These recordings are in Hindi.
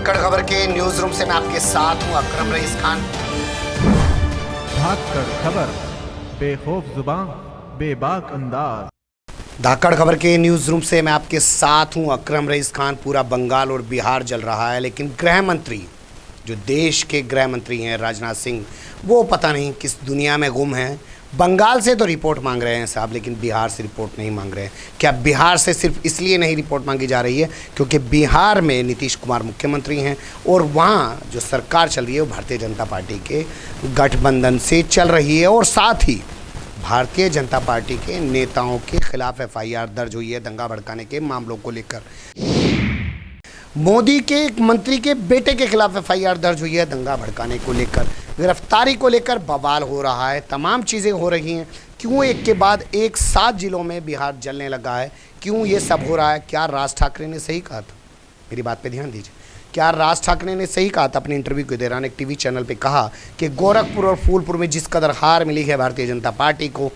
धाकड़ खबर के न्यूज रूम से मैं आपके साथ हूं अकरम रईस खान। धाकड़ खबर, बेखौफ जुबान, बेबाक अंदाज। धाकड़ खबर के न्यूज रूम से मैं आपके साथ हूं अकरम रईस खान। पूरा बंगाल और बिहार जल रहा है, लेकिन गृह मंत्री, जो देश के गृह मंत्री हैं राजनाथ सिंह, वो पता नहीं किस दुनिया में गुम हैं। बंगाल से तो रिपोर्ट मांग रहे हैं साहब, लेकिन बिहार से रिपोर्ट नहीं मांग रहे हैं। क्या बिहार से सिर्फ इसलिए नहीं रिपोर्ट मांगी जा रही है क्योंकि बिहार में नीतीश कुमार मुख्यमंत्री हैं और वहाँ जो सरकार चल रही है वो भारतीय जनता पार्टी के गठबंधन से चल रही है, और साथ ही भारतीय जनता पार्टी के नेताओं के खिलाफ एफआईआर दर्ज हुई है दंगा भड़काने के मामलों को लेकर। मोदी के एक मंत्री के बेटे के खिलाफ एफआईआर दर्ज हुई है दंगा भड़काने को लेकर, गिरफ्तारी को लेकर बवाल हो रहा है, तमाम चीज़ें हो रही हैं। क्यों एक के बाद एक 7 जिलों में बिहार जलने लगा है, क्यों ये सब हो रहा है? क्या राज ठाकरे ने सही कहा था? मेरी बात पे ध्यान दीजिए। क्या राज ठाकरे ने सही कहा था? अपने इंटरव्यू के दौरान एक टीवी चैनल पे कहा कि गोरखपुर और फूलपुर में जिस कदर हार मिली है भारतीय जनता पार्टी को,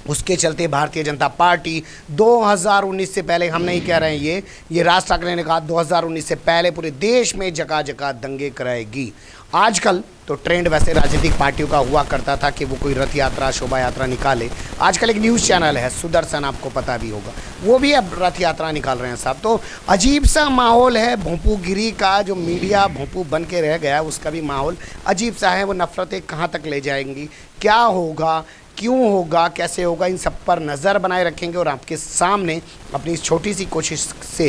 उसके चलते भारतीय जनता पार्टी 2019 से पहले, हम नहीं कह रहे हैं ये राज ठाकरे ने कहा, 2019 से पहले पूरे देश में जगह जगह दंगे कराएगी। आजकल तो ट्रेंड वैसे राजनीतिक पार्टियों का हुआ करता था कि वो कोई रथ यात्रा, शोभा यात्रा निकाले। आजकल एक न्यूज़ चैनल है सुदर्शन, आपको पता भी होगा, वो भी अब रथ यात्रा निकाल रहे हैं साहब। तो अजीब सा माहौल है भोंपूगिरी का, जो मीडिया भोंपू बन के रह गया उसका भी माहौल अजीब सा है। वो नफ़रतें कहाँ तक ले जाएंगी, क्या होगा, क्यों होगा, कैसे होगा, इन सब पर नज़र बनाए रखेंगे और आपके सामने अपनी इस छोटी सी कोशिश से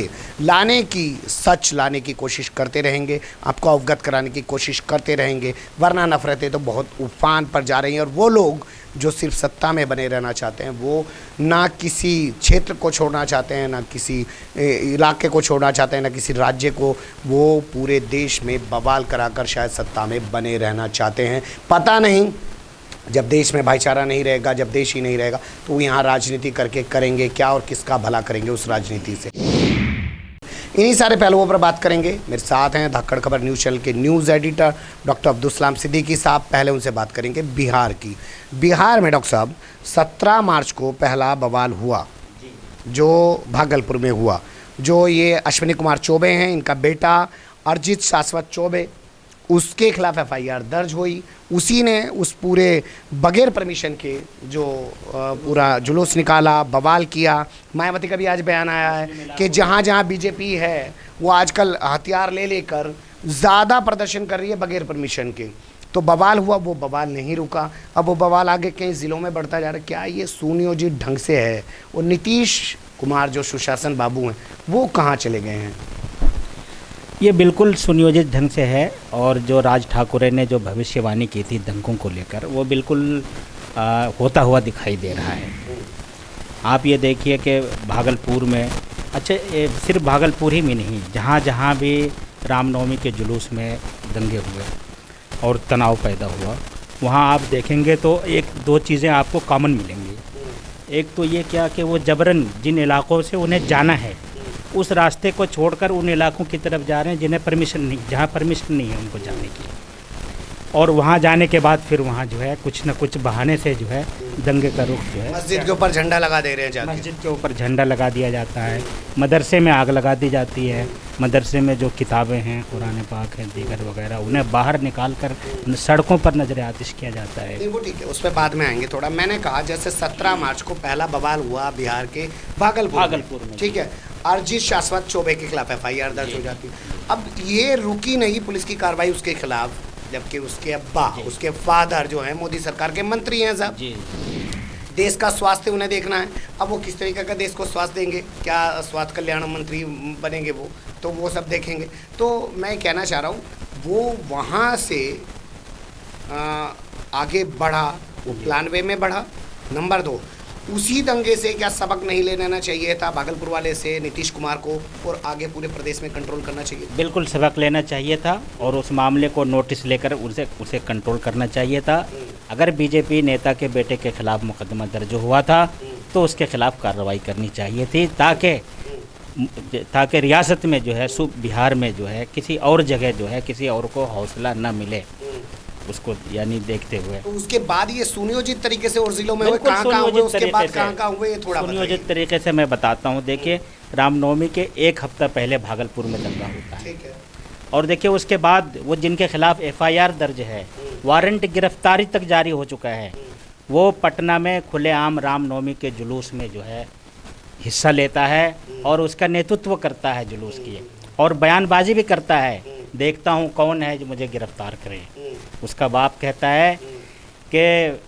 सच लाने की कोशिश करते रहेंगे, आपको अवगत कराने की कोशिश करते रहेंगे। वरना नफ़रतें तो बहुत उफान पर जा रही हैं, और वो लोग जो सिर्फ सत्ता में बने रहना चाहते हैं, वो ना किसी क्षेत्र को छोड़ना चाहते हैं, ना किसी इलाके को छोड़ना चाहते हैं, ना किसी राज्य को, वो पूरे देश में बवाल कराकर शायद सत्ता में बने रहना चाहते हैं। पता नहीं, जब देश में भाईचारा नहीं रहेगा, जब देश ही नहीं रहेगा, तो यहाँ राजनीति करके करेंगे क्या और किसका भला करेंगे उस राजनीति से? इन्हीं सारे पहलुओं पर बात करेंगे। मेरे साथ हैं धाकड़ खबर न्यूज़ चैनल के news editor doctor Abdul Salam Siddiqui साहब। पहले उनसे बात करेंगे बिहार की। बिहार में डॉक्टर साहब 17 मार्च को पहला बवाल हुआ, जो भागलपुर में हुआ। जो ये अश्विनी कुमार चौबे हैं, इनका बेटा अरिजीत शाश्वत चौबे, उसके खिलाफ एफआईआर दर्ज हुई। उसी ने उस पूरे बगैर परमिशन के जो पूरा जुलूस निकाला, बवाल किया। मायावती का भी आज बयान आया है कि जहाँ जहाँ बीजेपी है वो आजकल हथियार ले लेकर ज़्यादा प्रदर्शन कर रही है बगैर परमिशन के। तो बवाल हुआ, वो बवाल नहीं रुका, अब वो बवाल आगे कई ज़िलों में बढ़ता जा रहा है। क्या ये सुनियोजित ढंग से है? और नीतीश कुमार जो सुशासन बाबू हैं, वो कहाँ चले गए हैं? ये बिल्कुल सुनियोजित ढंग से है, और जो राज ठाकरे ने जो भविष्यवाणी की थी दंगों को लेकर, वो बिल्कुल होता हुआ दिखाई दे रहा है। आप ये देखिए कि भागलपुर में, अच्छा सिर्फ भागलपुर ही में नहीं, जहाँ जहाँ भी रामनवमी के जुलूस में दंगे हुए और तनाव पैदा हुआ, वहाँ आप देखेंगे तो 1-2 चीज़ें आपको कॉमन मिलेंगी। एक तो ये क्या कि वो जबरन जिन इलाकों से उन्हें जाना है, उस रास्ते को छोड़कर उन इलाकों की तरफ जा रहे हैं जिन्हें परमिशन नहीं, जहाँ परमिशन नहीं है उनको जाने की, और वहाँ जाने के बाद फिर वहाँ जो है कुछ न कुछ बहाने से जो है दंगे का रुख जो है, मस्जिद के ऊपर झंडा लगा दे रहे हैं जाके। मस्जिद के ऊपर झंडा लगा दिया जाता है, मदरसे में आग लगा दी जाती है, मदरसे में जो किताबें हैं, कुरान पाक हैं, दीगर वगैरह, उन्हें बाहर निकाल कर सड़कों पर नजर आतिश किया जाता है। नहीं, वो ठीक है, उस पर बाद में आएंगे थोड़ा। मैंने कहा जैसे 17 मार्च को पहला बवाल हुआ बिहार के भागलपुर में, ठीक है, अरिजीत शाश्वत चौबे के खिलाफ एफआईआर दर्ज हो जाती है। अब ये रुकी नहीं पुलिस की कार्रवाई उसके खिलाफ, जबकि उसके अब्बा, उसके फादर जो हैं मोदी सरकार के मंत्री हैं साहब। देश का स्वास्थ्य उन्हें देखना है। अब वो किस तरीके का देश को स्वास्थ्य देंगे, क्या स्वास्थ्य कल्याण मंत्री बनेंगे वो, तो वो सब देखेंगे। तो मैं कहना चाह रहा हूँ वो वहाँ से आगे बढ़ा, वो प्लान वे में बढ़ा। नंबर 2, उसी दंगे से क्या सबक नहीं ले लेना चाहिए था भागलपुर वाले से नीतीश कुमार को, और आगे पूरे प्रदेश में कंट्रोल करना चाहिए? बिल्कुल सबक लेना चाहिए था, और उस मामले को नोटिस लेकर उसे कंट्रोल करना चाहिए था। अगर बीजेपी नेता के बेटे के खिलाफ मुकदमा दर्ज हुआ था तो उसके खिलाफ कार्रवाई करनी चाहिए थी, ताकि रियासत में जो है, बिहार में जो है, किसी और जगह जो है किसी और को हौसला न मिले उसको, यानी देखते हुए। तो उसके बाद ये सुनियोजित तरीके से और जिलों में हुए, कहाँ हुए, उसके बाद कहाँ हुए, ये थोड़ा सुनियोजित तरीके से मैं बताता हूँ। देखिए, रामनवमी के 1 हफ्ता पहले भागलपुर में दंगा होता है, ठीक है। और देखिए उसके बाद वो जिनके खिलाफ एफआईआर दर्ज है, वारंट गिरफ्तारी तक जारी हो चुका है, वो पटना में खुलेआम रामनवमी के जुलूस में जो है हिस्सा लेता है और उसका नेतृत्व करता है जुलूस की, और बयानबाजी भी करता है, देखता हूँ कौन है जो मुझे गिरफ्तार करे। उसका बाप कहता है कि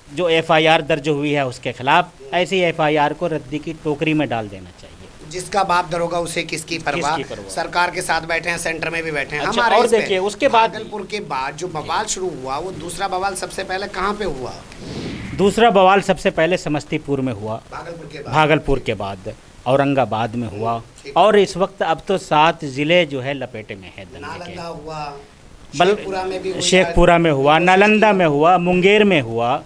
जो एफआईआर दर्ज हुई है उसके खिलाफ, ऐसी एफआईआर को रद्दी की टोकरी में डाल देना चाहिए। जिसका बाप दरोगा उसे किसकी परवाह, सरकार के साथ बैठे हैं, सेंटर में भी बैठे हैं। अच्छा, हमारे और इस पे देखिए उसके बाद भागलपुर के बाद जो बवाल शुरू हुआ, वो दूसरा बवाल सबसे पहले कहाँ पे हुआ? दूसरा बवाल सबसे पहले समस्तीपुर में हुआ, भागलपुर के बाद बाद औरंगाबाद में हुआ, और इस वक्त अब तो 7 ज़िले जो है लपेटे में है दंगे नालंदा के। हुआ, बल शेखपुरा में भी हुआ, शेखपुरा में हुआ, नालंदा में हुआ, मुंगेर में हुआ,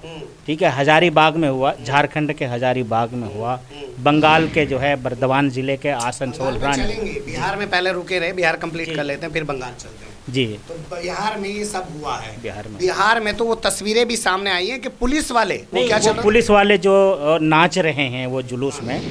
ठीक है, हजारीबाग में हुआ, झारखंड के हजारीबाग में हुआ, बंगाल के जो है बर्दवान ज़िले के आसनसोल रानी। चलेंगे बिहार में, पहले रुके रहे, बिहार कंप्लीट कर लेते हैं फिर बंगाल चलते हैं। जी, तो बिहार में ये सब हुआ है। बिहार में तो वो तस्वीरें भी सामने आई हैं कि पुलिस वाले नहीं, क्या वो पुलिस वाले जो नाच रहे हैं वो जुलूस में,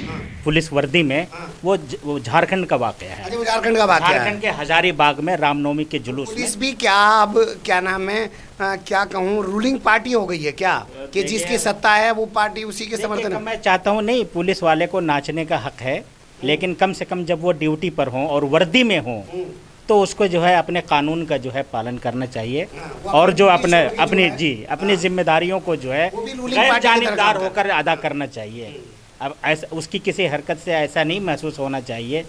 पुलिस वर्दी में, वो झारखंड का वाकया है। वो झारखंड का वाकया है। झारखंड के हजारीबाग में रामनवमी के जुलूस में पुलिस भी क्या अब क्या नाम है, क्या कहूँ, रूलिंग पार्टी हो गई है क्या, कि जिसकी सत्ता है वो पार्टी उसी के समर्थन में? मैं चाहता हूँ नहीं, पुलिस वाले को नाचने का हक है, लेकिन कम से कम जब वो ड्यूटी पर हों और वर्दी में हों तो उसको जो है अपने कानून का जो है पालन करना चाहिए, और जो अपनी जिम्मेदारियों को जो है गैर जानिबदार होकर अदा करना चाहिए। अब ऐसा उसकी किसी हरकत से ऐसा नहीं महसूस होना चाहिए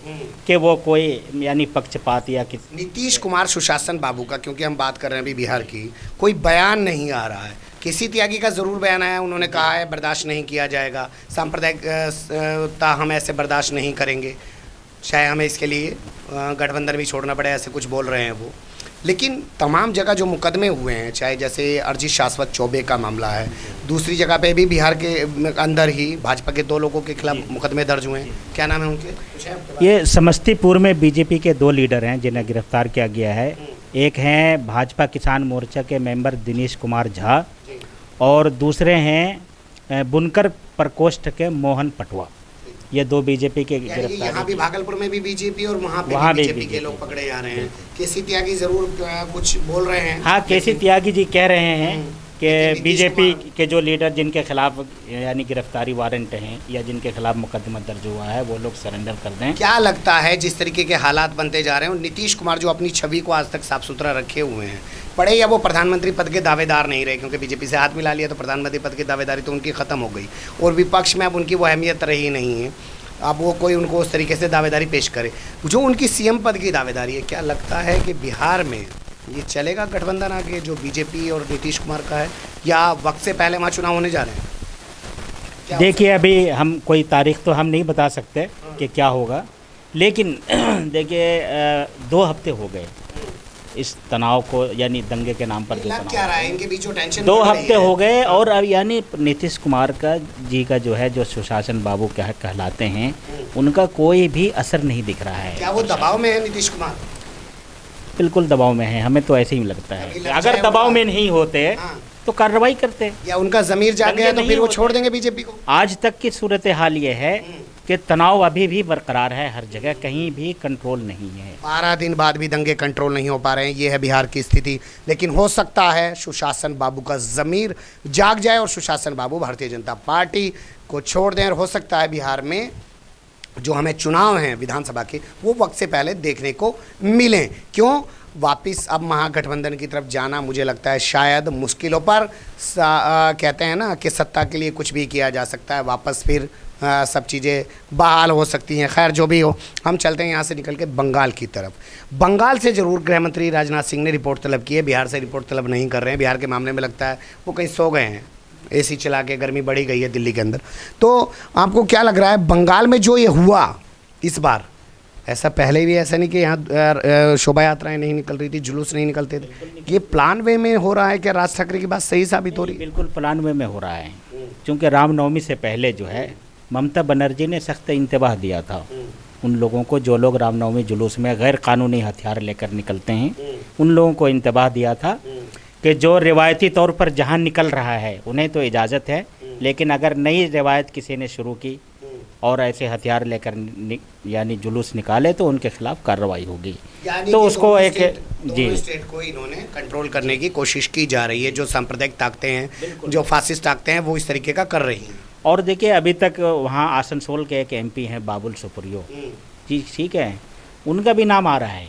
कि वो कोई यानी पक्षपात या किसी। नीतीश कुमार सुशासन बाबू का, क्योंकि हम बात कर रहे हैं अभी बिहार की, कोई बयान नहीं आ रहा है। किसी त्यागी का ज़रूर बयान आया, उन्होंने कहा है बर्दाश्त नहीं किया जाएगा, सांप्रदायिकता हम ऐसे बर्दाश्त नहीं करेंगे, चाहे हमें इसके लिए गठबंधन भी छोड़ना पड़े, ऐसे कुछ बोल रहे हैं वो। लेकिन तमाम जगह जो मुकदमे हुए हैं, चाहे जैसे अरिजीत शाश्वत चौबे का मामला है, दूसरी जगह पे भी बिहार के अंदर ही भाजपा के 2 लोगों के खिलाफ मुकदमे दर्ज हुए हैं। क्या नाम है उनके? ये समस्तीपुर में बीजेपी के 2 लीडर हैं जिन्हें गिरफ्तार किया गया है। एक हैं भाजपा किसान मोर्चा के मेंबर दिनेश कुमार झा, और दूसरे हैं बुनकर प्रकोष्ठ के मोहन पटवा। ये 2 बीजेपी के गिरफ्तार। यहाँ भी भागलपुर में भी बीजेपी और वहाँ पे बीजेपी के लोग पकड़े जा रहे हैं। केसी त्यागी जरूर कुछ बोल रहे हैं। हाँ, केसी त्यागी जी कह रहे हैं कि बीजेपी के जो लीडर जिनके खिलाफ यानी गिरफ्तारी वारंट हैं या जिनके खिलाफ मुकदमा दर्ज हुआ है वो लोग सरेंडर कर दें। क्या लगता है जिस तरीके के हालात बनते जा रहे हैं, नीतीश कुमार जो अपनी छवि को आज तक साफ सुथरा रखे हुए हैं, पड़े या वो प्रधानमंत्री पद के दावेदार नहीं रहे, क्योंकि बीजेपी से हाथ मिला लिया तो प्रधानमंत्री पद की दावेदारी तो उनकी ख़त्म हो गई, और विपक्ष में अब उनकी वो अहमियत रही नहीं है। अब वो कोई उनको उस तरीके से दावेदारी पेश करे जो उनकी सीएम पद की दावेदारी है। क्या लगता है कि बिहार में ये चलेगा गठबंधन आगे जो बीजेपी और नीतीश कुमार का है, या वक्त से पहले वहाँ चुनाव होने जा रहे हैं? देखिए, अभी हम कोई तारीख तो हम नहीं बता सकते कि क्या होगा, लेकिन देखिए 2 हफ्ते हो गए इस तनाव को, यानी दंगे के नाम पर जो लग क्या रहा है इनके बीच जो टेंशन 2 हफ्ते हो गए, और अब यानी नीतीश कुमार का जी का जो है जो सुशासन बाबू कहलाते हैं, उनका कोई भी असर नहीं दिख रहा है। क्या वो दबाव में है नीतीश कुमार? बिल्कुल दबाव में है, हमें तो ऐसे ही लगता है। अगर दबाव में नहीं होते तो कार्रवाई करते, या उनका ज़मीर जाग गया तो फिर वो छोड़ देंगे बीजेपी को। आज तक की सूरत हाल ये है कि तनाव अभी भी बरकरार है, हर जगह कहीं भी कंट्रोल नहीं है। 12 दिन बाद भी दंगे कंट्रोल नहीं हो पा रहे हैं, ये है बिहार की स्थिति। लेकिन हो सकता है सुशासन बाबू का ज़मीर जाग जाए और सुशासन बाबू भारतीय जनता पार्टी को छोड़ दें, और हो सकता है बिहार में जो हमें चुनाव हैं विधानसभा के वो वक्त से पहले देखने को मिलें। क्यों वापिस अब महागठबंधन की तरफ जाना मुझे लगता है शायद मुश्किलों पर कहते हैं ना कि सत्ता के लिए कुछ भी किया जा सकता है, वापस फिर सब चीज़ें बहाल हो सकती हैं। खैर जो भी हो, हम चलते हैं यहाँ से निकल के बंगाल की तरफ। बंगाल से ज़रूर गृह मंत्री राजनाथ सिंह ने रिपोर्ट तलब की है, बिहार से रिपोर्ट तलब नहीं कर रहे हैं। बिहार के मामले में लगता है वो कहीं सो गए हैं, एसी चला के, गर्मी बढ़ी गई है दिल्ली के अंदर। तो आपको क्या लग रहा है बंगाल में जो ये हुआ इस बार, ऐसा पहले भी ऐसा नहीं कि यहाँ शोभा यात्राएं नहीं निकल रही थी, जुलूस नहीं निकलते थे, ये प्लान वे में हो रहा है? क्या राज ठाकरे की बात सही साबित हो रही है? बिल्कुल प्लान वे में हो रहा है, क्योंकि रामनवमी से पहले जो है ममता बनर्जी ने सख्त इंतबाह दिया था उन लोगों को, जो लोग रामनवमी जुलूस में गैर कानूनी हथियार लेकर निकलते हैं, उन लोगों को इंतबाह दिया था कि जो रिवायती तौर पर जहाँ निकल रहा है उन्हें तो इजाज़त है, लेकिन अगर नई रिवायत किसी ने शुरू की और ऐसे हथियार लेकर यानी जुलूस निकाले तो उनके खिलाफ कार्रवाई होगी। यानी तो कि उसको दोनों एक दोनों स्टेट को इन्होंने कंट्रोल करने की कोशिश की जा रही है। जो सांप्रदायिक ताकतें हैं, जो फासिस्ट ताकतें हैं, वो इस तरीके का कर रही हैं। और देखिए अभी तक वहाँ आसनसोल के एक एमपी हैं बाबुल सुप्रियो जी, ठीक है, उनका भी नाम आ रहा है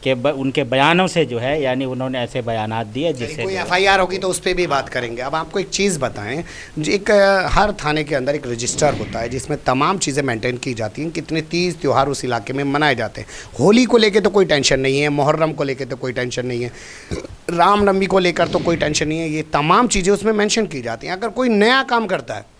कि उनके बयानों से जो है यानी उन्होंने ऐसे बयानात दिए जिससे कोई एफआईआर होगी तो उस पर भी बात करेंगे। अब आपको एक चीज़ बताएं, एक हर थाने के अंदर एक रजिस्टर होता है जिसमें तमाम चीज़ें मेंटेन की जाती हैं, कितने तीज त्यौहार उस इलाके में मनाए जाते हैं। होली को लेके तो कोई टेंशन नहीं है, मुहर्रम को लेके तो कोई टेंशन नहीं है, रामनवमी को लेकर तो कोई टेंशन नहीं है। ये तमाम चीज़ें उसमें मेंशन की जाती हैं। अगर कोई नया काम करता है,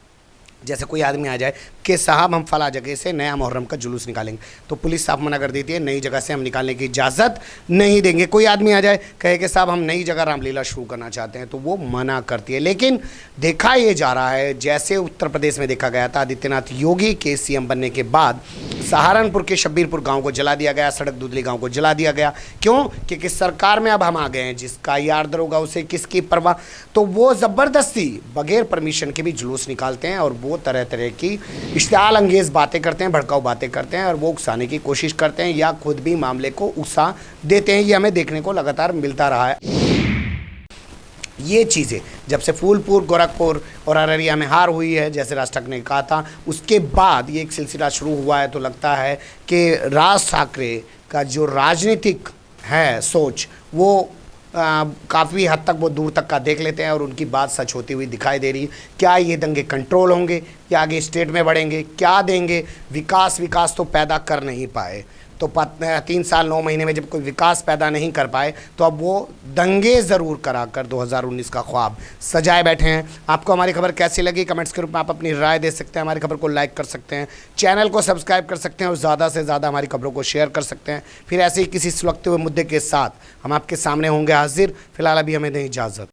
जैसे कोई आदमी आ जाए कि साहब हम फला जगह से नया मुहर्रम का जुलूस निकालेंगे, तो पुलिस साफ मना कर देती है, नई जगह से हम निकालने की इजाज़त नहीं देंगे। कोई आदमी आ जाए कहे कि साहब हम नई जगह रामलीला शुरू करना चाहते हैं, तो वो मना करती है। लेकिन देखा ये जा रहा है, जैसे उत्तर प्रदेश में देखा गया था आदित्यनाथ योगी के सीएम बनने के बाद, सहारनपुर के शब्बीरपुर गांव को जला दिया गया, सड़क दुधली गांव को जला दिया गया। क्यों? क्योंकि सरकार में अब हम आ गए हैं, जिसका यार दरोगा उसे किसकी परवाह। तो वो ज़बरदस्ती बगैर परमिशन के भी जुलूस निकालते हैं और वो तरह तरह की इश्तियाल अंगेज़ बातें करते हैं, भड़काऊ बातें करते हैं और वो उकसाने की कोशिश करते हैं या खुद भी मामले को उकसा देते हैं। ये हमें देखने को लगातार मिलता रहा है। ये चीज़ें जब से फूलपुर, गोरखपुर और अररिया में हार हुई है, जैसे राज ठाकरे ने कहा था, उसके बाद ये एक सिलसिला शुरू हुआ है। तो लगता है कि राज ठाकरे का जो राजनीतिक है सोच, वो काफ़ी हद तक वो दूर तक का देख लेते हैं और उनकी बात सच होती हुई दिखाई दे रही है। क्या ये दंगे कंट्रोल होंगे या आगे स्टेट में बढ़ेंगे? क्या देंगे? विकास तो पैदा कर नहीं पाए, तो 3 साल 9 महीने में जब कोई विकास पैदा नहीं कर पाए, तो अब वो दंगे ज़रूर कराकर 2019 का ख्वाब सजाए बैठे हैं। आपको हमारी खबर कैसी लगी? कमेंट्स के रूप में आप अपनी राय दे सकते हैं। हमारी खबर को लाइक कर सकते हैं, चैनल को सब्सक्राइब कर सकते हैं और ज़्यादा से ज़्यादा हमारी खबरों को शेयर कर सकते हैं। फिर ऐसे ही किसी सुलगते हुए मुद्दे के साथ हम आपके सामने होंगे हाजिर। फिलहाल अभी हमें दें इजाज़त।